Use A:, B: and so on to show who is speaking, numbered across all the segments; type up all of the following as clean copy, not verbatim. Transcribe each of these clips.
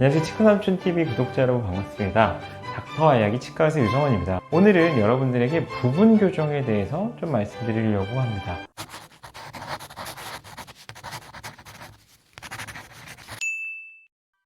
A: 안녕하세요, 치과삼촌TV 구독자 여러분, 반갑습니다. 닥터 이야기 치과의사 유성원입니다. 오늘은 여러분들에게 부분 교정에 대해서 좀 말씀드리려고 합니다.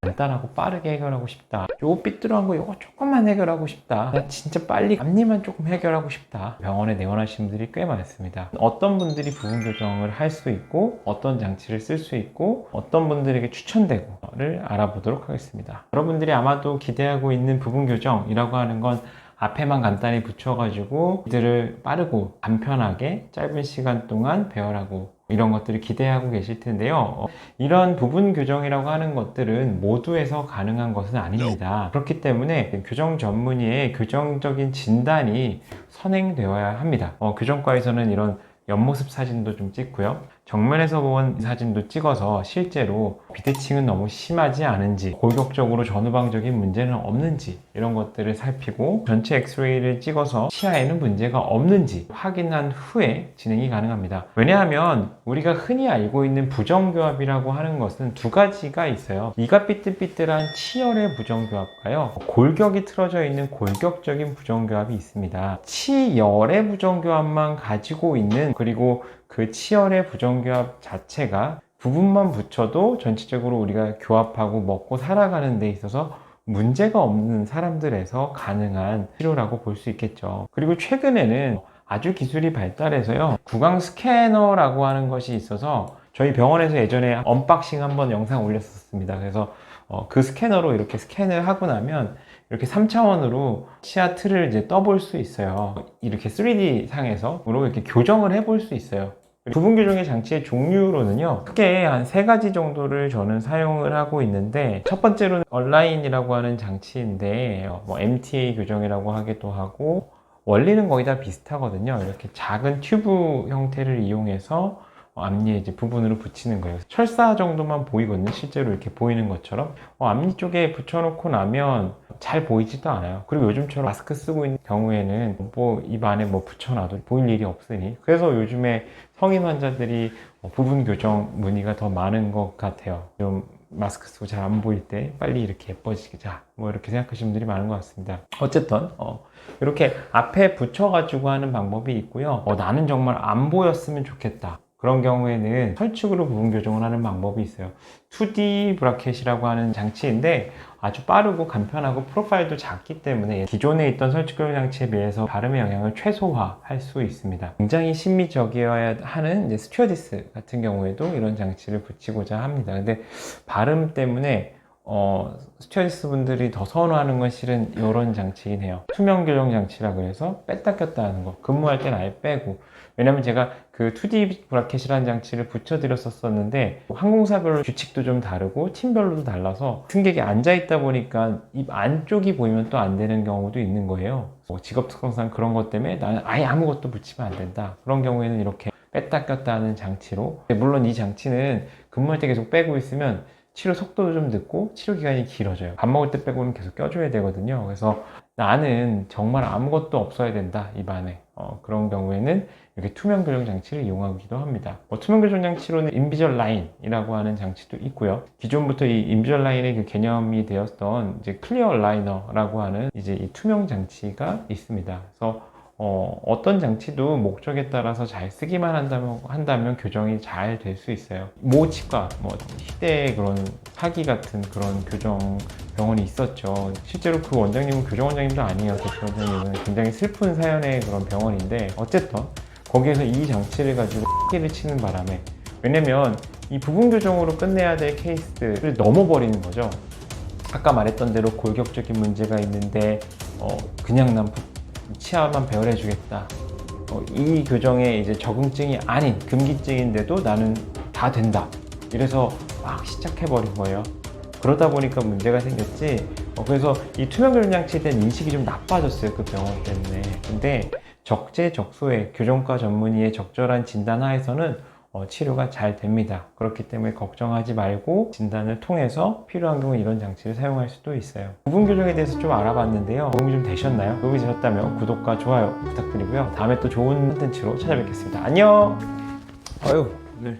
A: 간단하고 빠르게 해결하고 싶다, 요거 삐뚤어한 거 요거 조금만 해결하고 싶다, 나 진짜 빨리 앞니만 조금 해결하고 싶다, 병원에 내원하시는 분들이 꽤 많습니다. 어떤 분들이 부분 교정을 할 수 있고 어떤 장치를 쓸 수 있고 어떤 분들에게 추천되고를 알아보도록 하겠습니다. 여러분들이 아마도 기대하고 있는 부분 교정이라고 하는 건 앞에만 간단히 붙여가지고 이들을 빠르고 간편하게 짧은 시간 동안 배열하고 이런 것들을 기대하고 계실 텐데요. 이런 부분 교정이라고 하는 것들은 모두에서 가능한 것은 아닙니다. 그렇기 때문에 교정 전문의의 교정적인 진단이 선행되어야 합니다. 교정과에서는 이런 옆모습 사진도 좀 찍고요, 정면에서 본 사진도 찍어서 실제로 비대칭은 너무 심하지 않은지, 골격적으로 전후방적인 문제는 없는지 이런 것들을 살피고 전체 엑스레이를 찍어서 치아에는 문제가 없는지 확인한 후에 진행이 가능합니다. 왜냐하면 우리가 흔히 알고 있는 부정교합이라고 하는 것은 두 가지가 있어요. 이가 삐뚤삐뚤한 치열의 부정교합과요, 골격이 틀어져 있는 골격적인 부정교합이 있습니다. 치열의 부정교합만 가지고 있는, 그리고 그 치열의 부정교합 자체가 부분만 붙여도 전체적으로 우리가 교합하고 먹고 살아가는 데 있어서 문제가 없는 사람들에서 가능한 치료라고 볼 수 있겠죠. 그리고 최근에는 아주 기술이 발달해서요, 구강 스캐너라고 하는 것이 있어서 저희 병원에서 예전에 언박싱 한번 영상 올렸었습니다. 그래서 그 스캐너로 이렇게 스캔을 하고 나면 이렇게 3차원으로 치아 틀을 이제 떠볼 수 있어요. 이렇게 3D 상에서 이렇게 교정을 해볼 수 있어요. 부분 교정의 장치의 종류로는요, 크게 한 3가지 정도를 저는 사용을 하고 있는데, 첫 번째로는 얼라인이라고 하는 장치인데, MTA 교정이라고 하기도 하고, 원리는 거의 다 비슷하거든요. 이렇게 작은 튜브 형태를 이용해서 앞니에 이제 부분으로 붙이는 거예요. 철사 정도만 보이거든요. 실제로 이렇게 보이는 것처럼. 앞니 쪽에 붙여놓고 나면 잘 보이지도 않아요. 그리고 요즘처럼 마스크 쓰고 있는 경우에는 입 안에 붙여놔도 보일 일이 없으니, 그래서 요즘에 성인 환자들이 부분 교정 문의가 더 많은 것 같아요. 좀 마스크 쓰고 잘 안 보일 때 빨리 이렇게 예뻐지자, 이렇게 생각하시는 분들이 많은 것 같습니다. 어쨌든 이렇게 앞에 붙여가지고 하는 방법이 있고요. 나는 정말 안 보였으면 좋겠다, 그런 경우에는 설축으로 부분 교정을 하는 방법이 있어요. 2D 브라켓이라고 하는 장치인데 아주 빠르고 간편하고 프로파일도 작기 때문에 기존에 있던 설축 교정 장치에 비해서 발음의 영향을 최소화할 수 있습니다. 굉장히 심미적이어야 하는 이제 스튜어디스 같은 경우에도 이런 장치를 붙이고자 합니다. 근데 발음 때문에 스튜어디스 분들이 더 선호하는 건 실은 이런 장치이긴 해요. 투명 교정 장치라고 해서 뺐다 꼈다 하는 거, 근무할 때는 아예 빼고. 왜냐면 제가 그 2D 브라켓이라는 장치를 붙여드렸었는데 항공사별로 규칙도 좀 다르고 팀별로도 달라서 승객이 앉아있다 보니까 입 안쪽이 보이면 또 안 되는 경우도 있는 거예요. 직업 특성상 그런 것 때문에 나는 아예 아무것도 붙이면 안 된다, 그런 경우에는 이렇게 뺐다 꼈다 하는 장치로. 물론 이 장치는 근무할 때 계속 빼고 있으면 치료 속도도 좀 늦고 치료 기간이 길어져요. 밥 먹을 때 빼고는 계속 껴줘야 되거든요. 그래서 나는 정말 아무것도 없어야 된다, 입안에. 그런 경우에는 이렇게 투명 교정 장치를 이용하기도 합니다. 투명 교정 장치로는 인비절라인이라고 하는 장치도 있고요. 기존부터 이 인비절라인의 그 개념이 되었던 이제 클리어 얼라이너라고 하는 이제 이 투명 장치가 있습니다. 그래서 어떤 장치도 목적에 따라서 잘 쓰기만 한다면 교정이 잘 될 수 있어요. 모 치과, 희대의 그런 사기 같은 그런 교정 병원이 있었죠. 실제로 그 원장님은 교정 원장님도 아니에요. 대표 원장님은 굉장히 슬픈 사연의 그런 병원인데, 어쨌든 거기에서 이 장치를 가지고 사기를 치는 바람에, 왜냐면 이 부분 교정으로 끝내야 될 케이스를 넘어버리는 거죠. 아까 말했던 대로 골격적인 문제가 있는데 그냥 난 치아만 배열해 주겠다, 이 교정에 이제 적응증이 아닌 금기증인데도 나는 다 된다, 이래서 막 시작해 버린 거예요. 그러다 보니까 문제가 생겼지. 그래서 이 투명 교정 장치에 대한 인식이 좀 나빠졌어요, 그 병원 때문에. 근데 적재적소에 교정과 전문의의 적절한 진단 하에서는 치료가 잘 됩니다. 그렇기 때문에 걱정하지 말고 진단을 통해서 필요한 경우 이런 장치를 사용할 수도 있어요. 부분 교정에 대해서 좀 알아봤는데요. 도움이 좀 되셨나요? 도움이 되셨다면 구독과 좋아요 부탁드리고요. 다음에 또 좋은 콘텐츠로 찾아뵙겠습니다. 안녕!